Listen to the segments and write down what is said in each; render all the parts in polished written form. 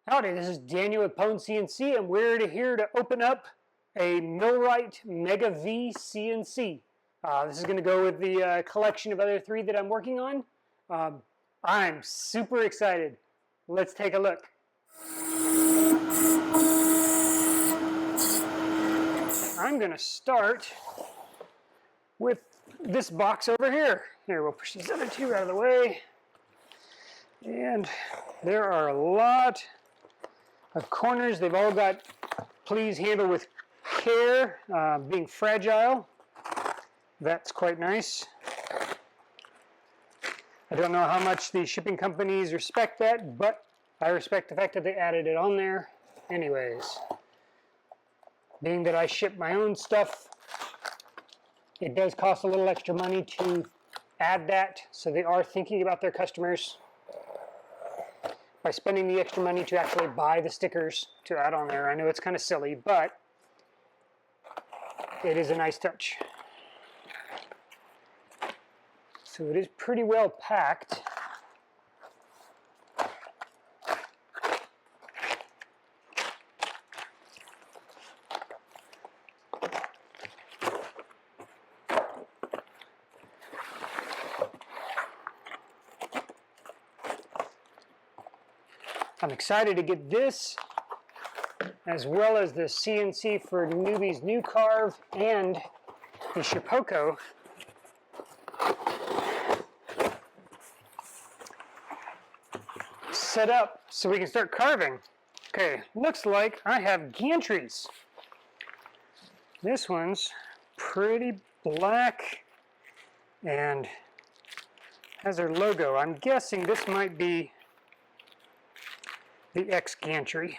Howdy, this is Daniel at PwnCNC, and we're here to open up a MillRight Mega V CNC. This is going to go with the collection of other three that I'm working on. I'm super excited. Let's take a look. I'm going to start with this box over here. Here, we'll push these other two out of the way. And there are a lot of corners. They've all got please handle with care, being fragile. That's quite nice. I don't know how much the shipping companies respect that, but I respect the fact that they added it on there anyways. Being that I ship my own stuff, it does cost a little extra money to add that, so they are thinking about their customers by spending the extra money to actually buy the stickers to add on there. I know it's kind of silly, but it is a nice touch. So it is pretty well packed. I'm excited to get this, as well as the CNC for Newbie's New Carve and the Shipoko. Set up so we can start carving. Okay, looks like I have gantries. This one's pretty black and has our logo. I'm guessing this might be the X gantry.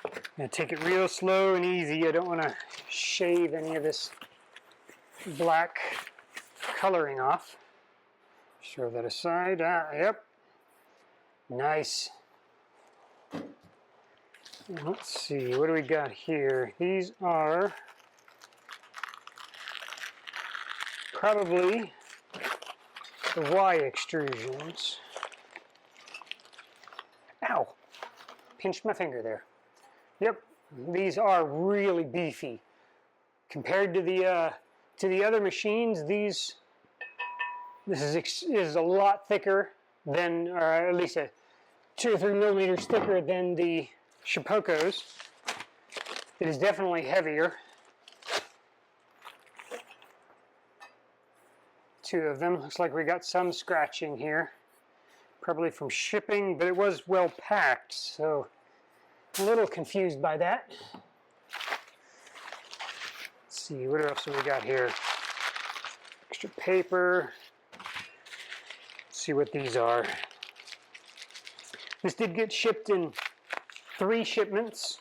I'm going to take it real slow and easy. I don't want to shave any of this black coloring off. Throw that aside. Yep. Nice. And let's see, what do we got here? These are probably the Y extrusions. Ow! Pinched my finger there. Yep, these are really beefy. Compared to the other machines, this is a lot thicker than, or at least 2 or 3 millimeters thicker than the Shipokos. It is definitely heavier. 2 of them. Looks like we got some scratching here. Probably from shipping, but it was well packed, so a little confused by that. Let's see, what else have we got here? Extra paper. Let's see what these are. This did get shipped in 3 shipments.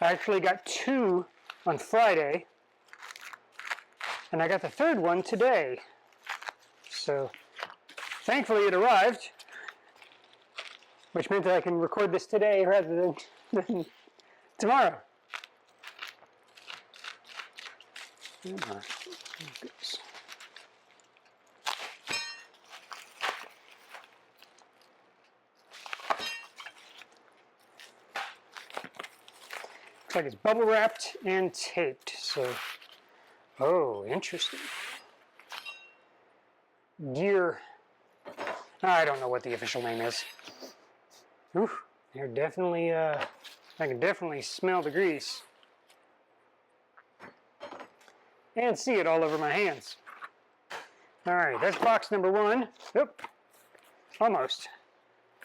I actually got 2 on Friday, and I got the 3rd one today. So thankfully it arrived, which meant that I can record this today rather than tomorrow. Looks like it's bubble wrapped and taped, so, oh, interesting. Gear, I don't know what the official name is. Ooh, they're definitely, I can definitely smell the grease. And see it all over my hands. All right, that's box number 1. Oop, almost.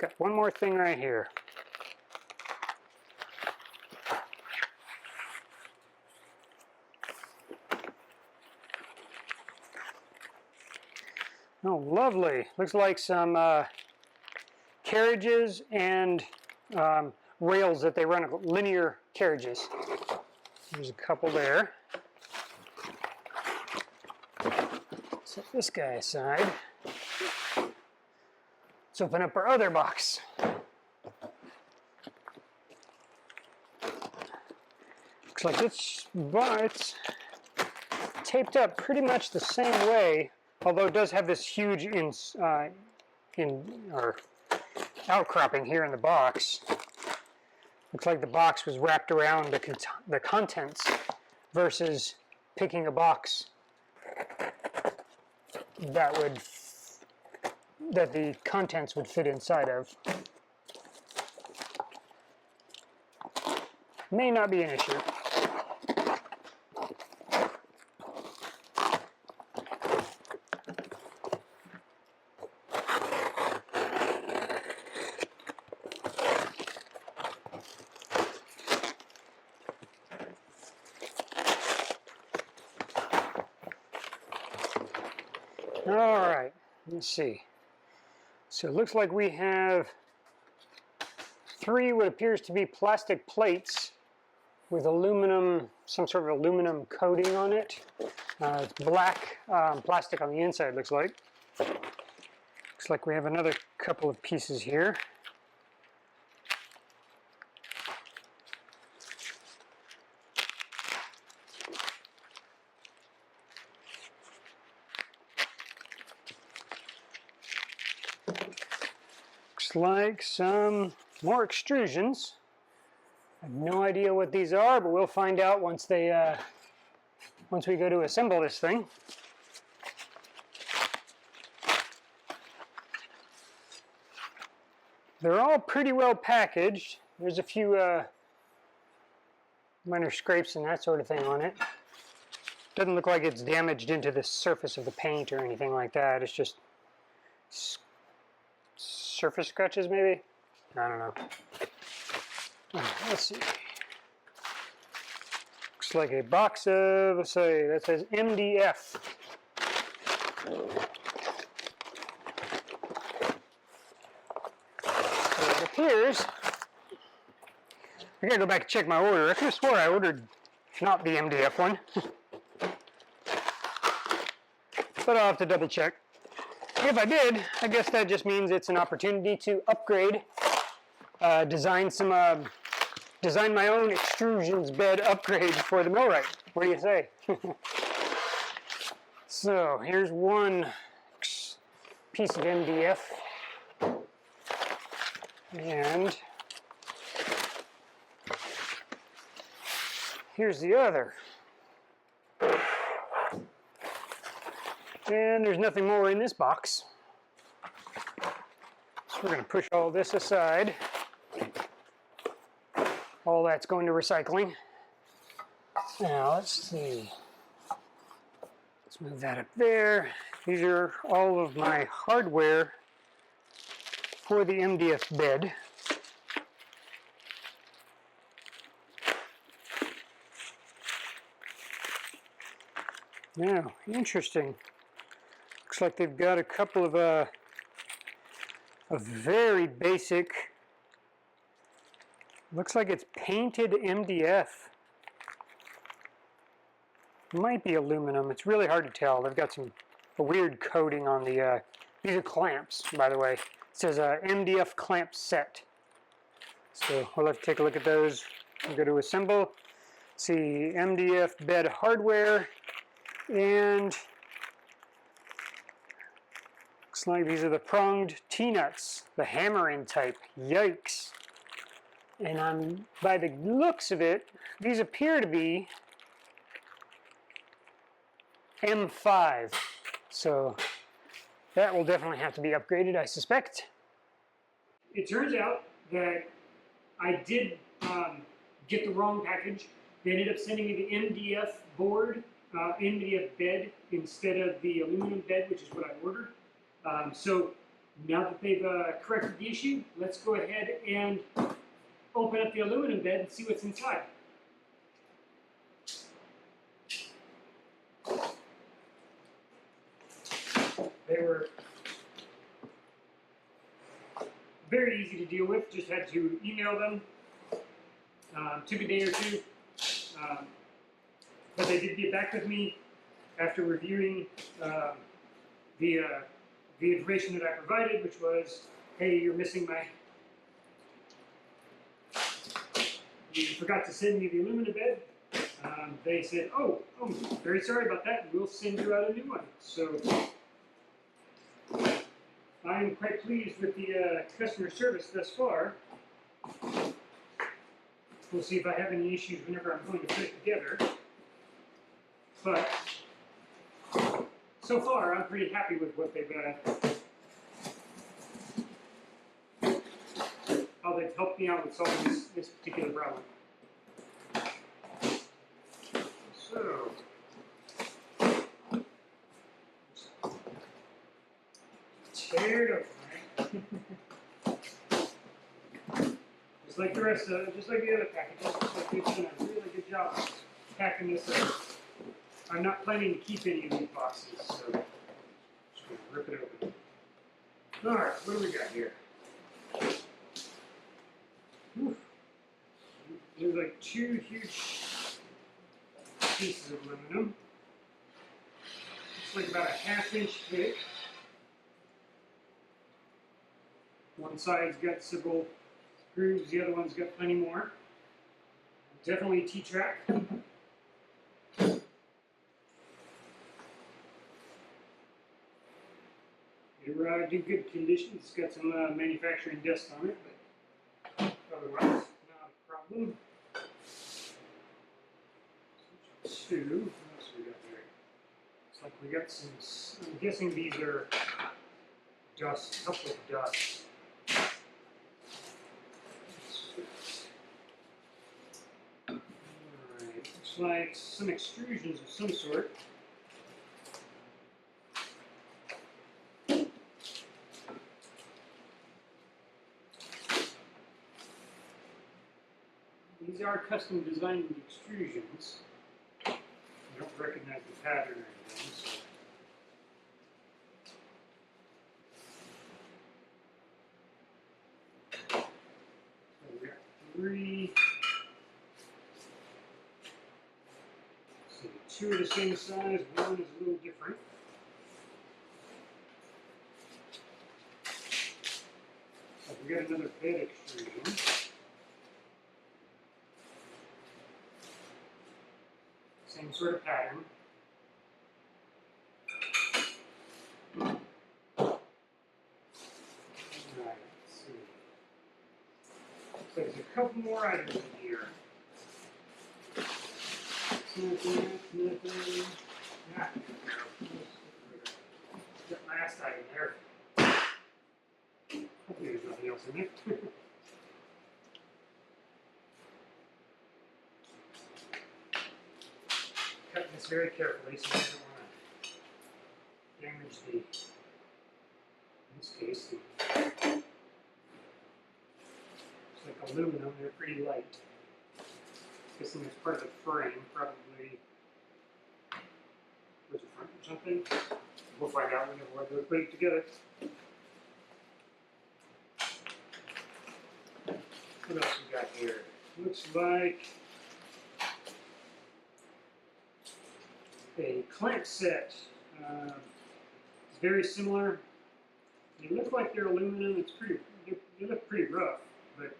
Got one more thing right here. Oh, lovely. Looks like some carriages and rails that they run, linear carriages. There's a couple there. Set this guy aside. Let's open up our other box. Looks like it's taped up pretty much the same way, although it does have this huge outcropping here in the box. Looks like the box was wrapped around the contents versus picking a box that the contents would fit inside of. May not be an issue. All right, let's see. So it looks like we have 3 what appears to be plastic plates with aluminum, some sort of aluminum coating on it. It's black plastic on the inside, looks like. Looks like we have another couple of pieces here. Looks like some more extrusions. I have no idea what these are, but we'll find out once we go to assemble this thing. They're all pretty well packaged. There's a few minor scrapes and that sort of thing on it. Doesn't look like it's damaged into the surface of the paint or anything like that. It's just surface scratches, maybe? I don't know. Let's see. Looks like a box of, let's say, that says MDF. So it appears, I gotta go back and check my order. I could have swore I ordered not the MDF one. But I'll have to double check. If I did, I guess that just means it's an opportunity to upgrade, design my own extrusions bed upgrade for the MillRight. What do you say? So here's one piece of MDF, and here's the other. And there's nothing more in this box. So we're going to push all this aside. All that's going to recycling. Now let's see. Let's move that up there. These are all of my hardware for the MDF bed. Now, interesting. Looks like they've got a couple of a very basic, looks like it's painted MDF. Might be aluminum. It's really hard to tell. They've got a weird coating on the, these are clamps, by the way. It says MDF clamp set. So we'll have to take a look at those. We'll go to assemble. See MDF bed hardware, and looks like these are the pronged T-nuts, the hammer-in type. Yikes. And by the looks of it, these appear to be M5. So that will definitely have to be upgraded, I suspect. It turns out that I did get the wrong package. They ended up sending me the MDF board, MDF bed, instead of the aluminum bed, which is what I ordered. So now that they've corrected the issue, let's go ahead and open up the aluminum bed and see what's inside. They were very easy to deal with, just had to email them. Took a day or two, but they did get back with me after reviewing the information that I provided, which was, hey, you're missing you forgot to send me the aluminum bed. They said, oh, very sorry about that, we'll send you out a new one. So I'm quite pleased with the customer service thus far. We'll see if I have any issues whenever I'm going to put it together. But so far, I'm pretty happy with what they've how they've helped me out with solving this particular problem. So, tear it open, right? Just like the rest of, just like the other packages, just like they've done a really good job packing this up. I'm not planning to keep any of these boxes, so just gonna rip it open. All right, what do we got here? Oof. There's like two huge pieces of aluminum. It's like about a ½ inch thick. One side's got several grooves, the other one's got plenty more. Definitely a T-track. It arrived in good condition. It's got some manufacturing dust on it, but otherwise not a problem. Two. What else we got here? Looks like we got some. I'm guessing these are dust, couple of dust. Alright, looks like some extrusions of some sort. These are custom designed extrusions. I don't recognize the pattern or anything, so. So we got three. Let's see, two are the same size, one is a little different. So we got another bed extrusion. Same sort of pattern. Alright, let's see. Looks like there's a couple more items in here. Nothing. Ah, that last item there. Hopefully there's nothing else in there. Cutting this very carefully so I don't want to damage the, in this case, it's like aluminum, they're pretty light. Guessing it's part of the frame, probably, was it front or something? We'll find out whenever we're put it together. What else we got here? Looks like a clamp set. It's very similar. They look like they're aluminum. It's pretty. They look pretty rough, but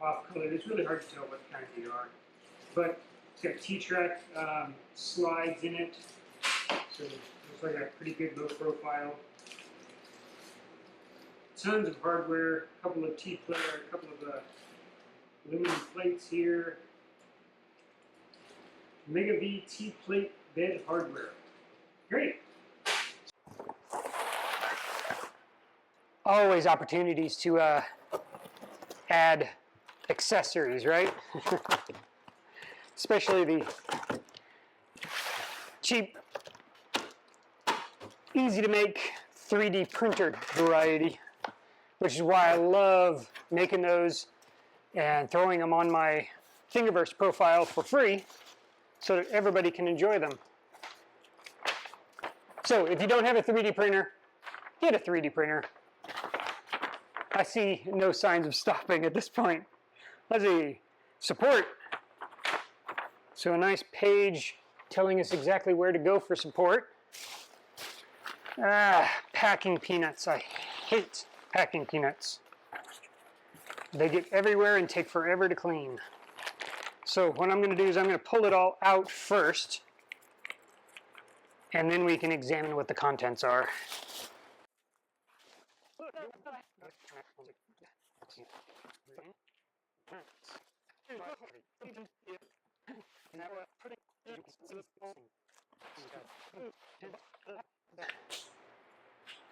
off-colored. It's really hard to tell what kind they are. But it's got T-track slides in it, so it looks like a pretty good low profile. Tons of hardware. A couple of T-plate, a couple of aluminum plates here. Mega V T-plate bed hardware. Great. Always opportunities to add accessories, right? Especially the cheap, easy to make 3D printed variety, which is why I love making those and throwing them on my Thingiverse profile for free, so that everybody can enjoy them. So if you don't have a 3D printer, get a 3D printer. I see no signs of stopping at this point. Let's see, support. So a nice page telling us exactly where to go for support. Packing peanuts. I hate packing peanuts. They get everywhere and take forever to clean. So what I'm going to do is I'm going to pull it all out first, and then we can examine what the contents are.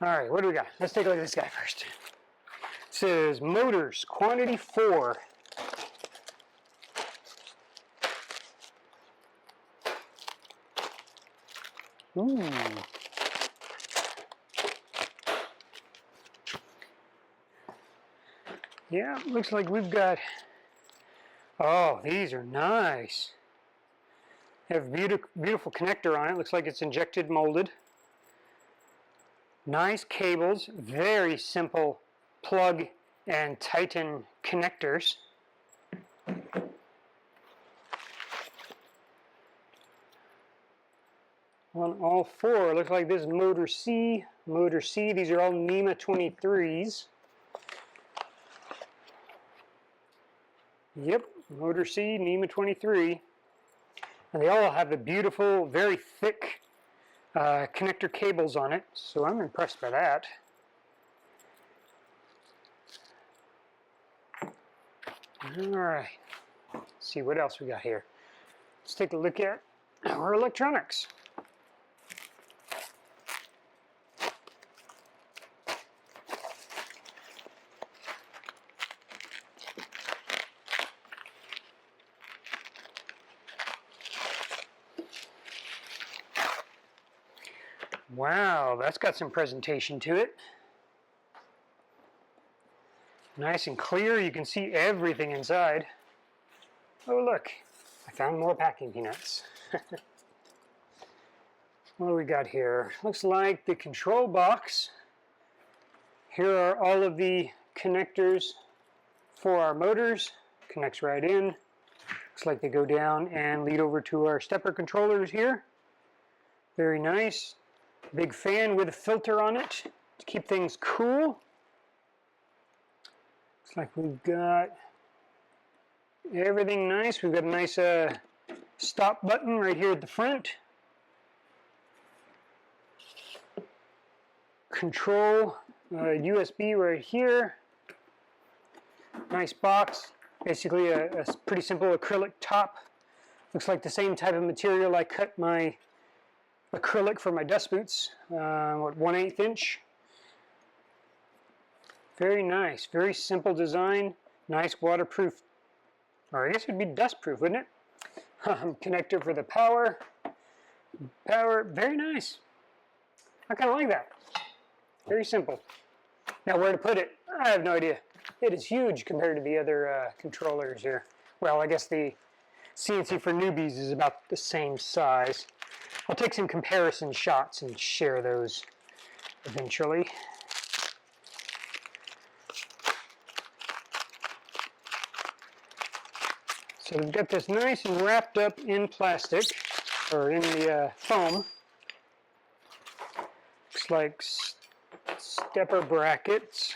All right, what do we got? Let's take a look at this guy first. It says motors, quantity 4. Ooh. Yeah, looks like we've got, oh, these are nice. They have a beautiful connector on it. Looks like it's injected molded. Nice cables, very simple plug and tighten connectors. On all 4, looks like this is motor C, motor C. These are all NEMA 23s. Yep, motor C, NEMA 23. And they all have the beautiful, very thick connector cables on it, so I'm impressed by that. All right, let's see what else we got here. Let's take a look at our electronics. Wow, that's got some presentation to it. Nice and clear, you can see everything inside. Oh look, I found more packing peanuts. What do we got here? Looks like the control box. Here are all of the connectors for our motors. Connects right in. Looks like they go down and lead over to our stepper controllers here. Very nice. Big fan with a filter on it to keep things cool. Looks like we've got everything nice. We've got a nice stop button right here at the front. Control USB right here. Nice box. Basically a pretty simple acrylic top. Looks like the same type of material I cut my acrylic for my dust boots. What, 1/8 inch? Very nice. Very simple design. Nice waterproof, or I guess it would be dust proof, wouldn't it? Connector for the power. Very nice. I kind of like that. Very simple. Now where to put it, I have no idea. It is huge compared to the other controllers here. Well, I guess the CNC for newbies is about the same size. I'll take some comparison shots and share those eventually. So we've got this nice and wrapped up in plastic, or in the foam. Looks like stepper brackets.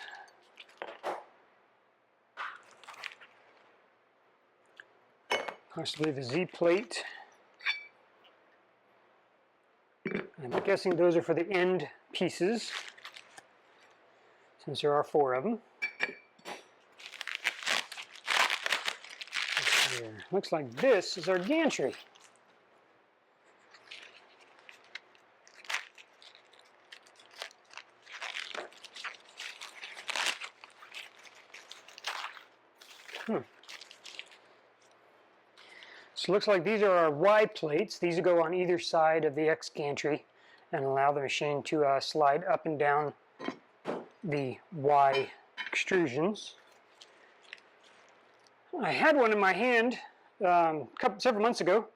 Possibly the Z plate. I'm guessing those are for the end pieces, since there are 4 of them. Here. Looks like this is our gantry. So it looks like these are our Y plates. These go on either side of the X gantry and allow the machine to slide up and down the Y extrusions. I had one in my hand several months ago.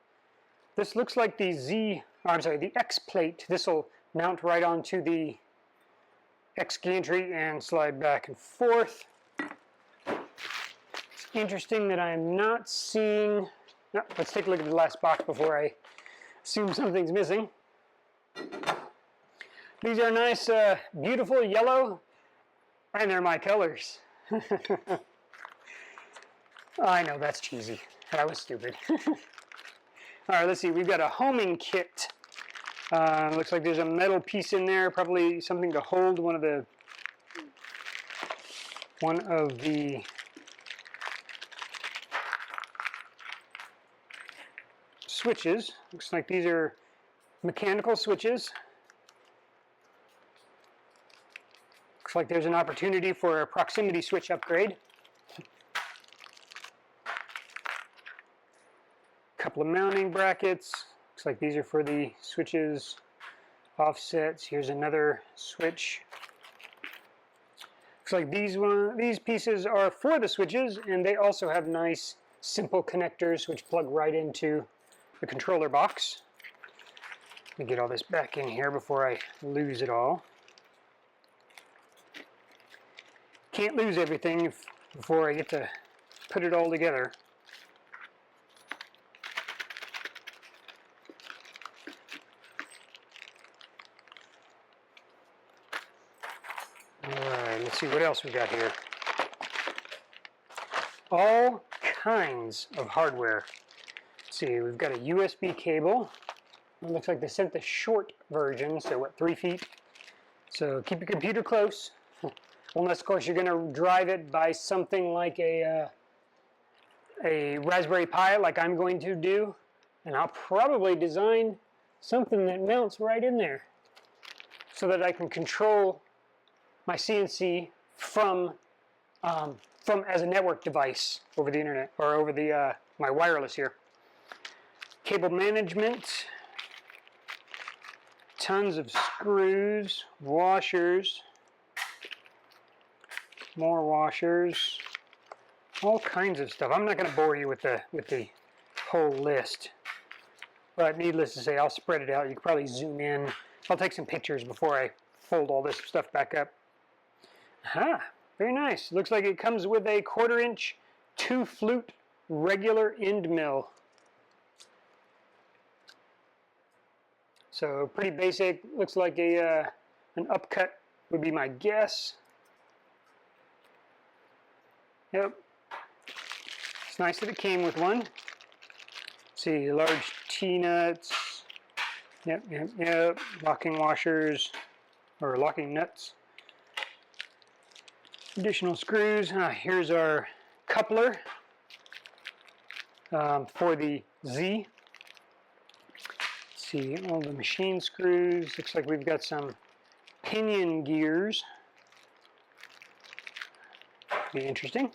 This looks like the X plate. This will mount right onto the X gantry and slide back and forth. It's interesting that I'm not seeing. No, let's take a look at the last box before I assume something's missing. These are nice, beautiful yellow, and they're my colors. I know, that's cheesy. That was stupid. All right, let's see. We've got a homing kit. Looks like there's a metal piece in there, probably something to hold one of the one of the switches. Looks like these are mechanical switches. Looks like there's an opportunity for a proximity switch upgrade. Couple of mounting brackets. Looks like these are for the switches, offsets. Here's another switch. Looks like these pieces are for the switches, and they also have nice simple connectors which plug right into the controller box. Let me get all this back in here before I lose it all. Can't lose everything before I get to put it all together. Alright, let's see what else we got here. All kinds of hardware. Let's see, we've got a USB cable. It looks like they sent the short version, so what, 3 feet? So keep your computer close. Unless, of course, you're going to drive it by something like a Raspberry Pi, like I'm going to do. And I'll probably design something that mounts right in there so that I can control my CNC from as a network device over the internet, or over the my wireless here. Cable management, tons of screws, washers, more washers, all kinds of stuff. I'm not going to bore you with the whole list, but needless to say, I'll spread it out. You can probably zoom in. I'll take some pictures before I fold all this stuff back up. Aha, very nice. Looks like it comes with a 1/4 inch 2-flute regular end mill. So pretty basic. Looks like an upcut would be my guess. Yep. It's nice that it came with one. Let's see, large T-nuts. Yep. Locking washers, or locking nuts. Additional screws. Here's our coupler for the Z. Let's see, all the machine screws. Looks like we've got some pinion gears. Be interesting.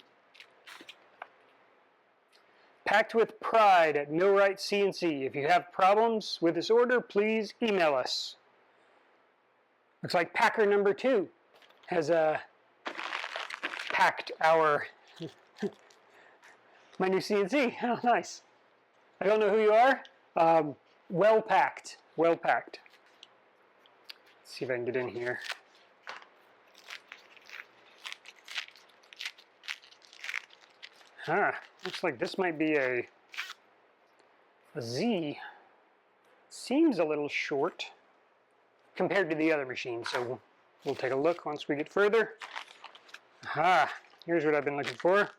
Packed with pride at MillRight's CNC. If you have problems with this order, please email us. Looks like Packer number 2 has packed our my new CNC. Oh, nice. I don't know who you are. Well packed. Well packed. Let's see if I can get in here. Looks like this might be a Z. Seems a little short compared to the other machine, so we'll take a look once we get further. Here's what I've been looking for.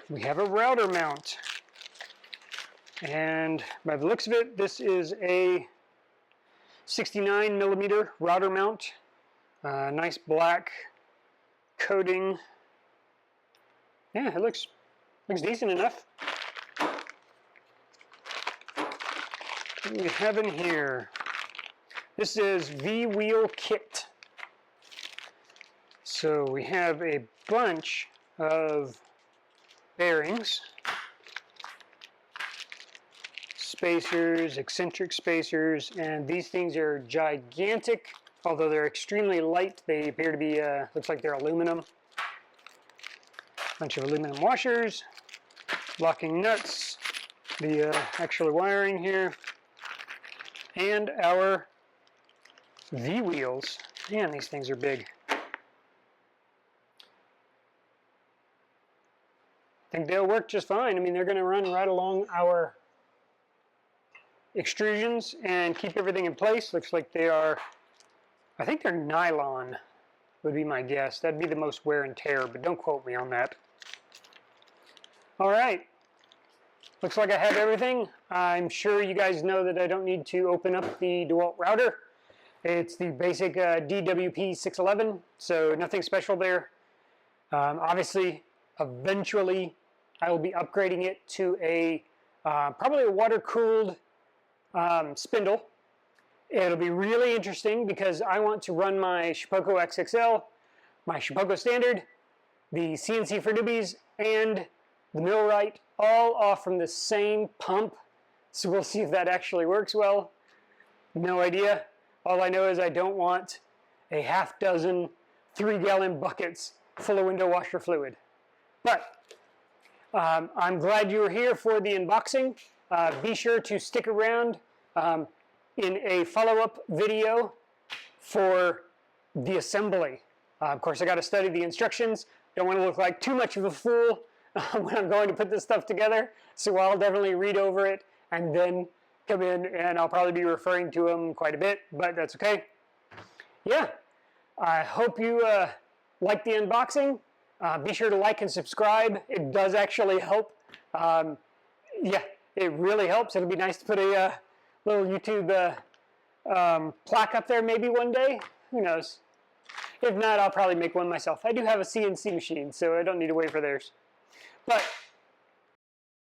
We have a router mount, and by the looks of it, this is a 69mm router mount. Nice black coating. Yeah, it looks decent enough. What do we have in here? This is V-Wheel Kit. So we have a bunch of bearings, spacers, eccentric spacers, and these things are gigantic. Although they're extremely light, they appear to be, looks like they're aluminum. Bunch of aluminum washers, locking nuts, the actual wiring here, and our V-wheels. Man, these things are big. I think they'll work just fine. I mean, they're going to run right along our extrusions and keep everything in place. Looks like they are, I think they're nylon, would be my guess. That'd be the most wear and tear, but don't quote me on that. All right. Looks like I have everything. I'm sure you guys know that I don't need to open up the DeWalt router. It's the basic DWP 611, so nothing special there. Obviously, eventually, I will be upgrading it to a probably a water-cooled spindle. It'll be really interesting because I want to run my Shapeoko XXL, my Shapeoko Standard, the CNC for Newbies, and the MillRight all off from the same pump. So we'll see if that actually works well. No idea. All I know is I don't want a half dozen 3-gallon buckets full of window washer fluid. But I'm glad you were here for the unboxing. Be sure to stick around in a follow-up video for the assembly. Of course, I got to study the instructions. Don't want to look like too much of a fool when I'm going to put this stuff together. So I'll definitely read over it and then come in, and I'll probably be referring to them quite a bit, but that's okay. Yeah, I hope you like the unboxing. Be sure to like and subscribe. It does actually help. Yeah, it really helps. It'll be nice to put a little YouTube plaque up there maybe one day. Who knows? If not, I'll probably make one myself. I do have a CNC machine, so I don't need to wait for theirs. But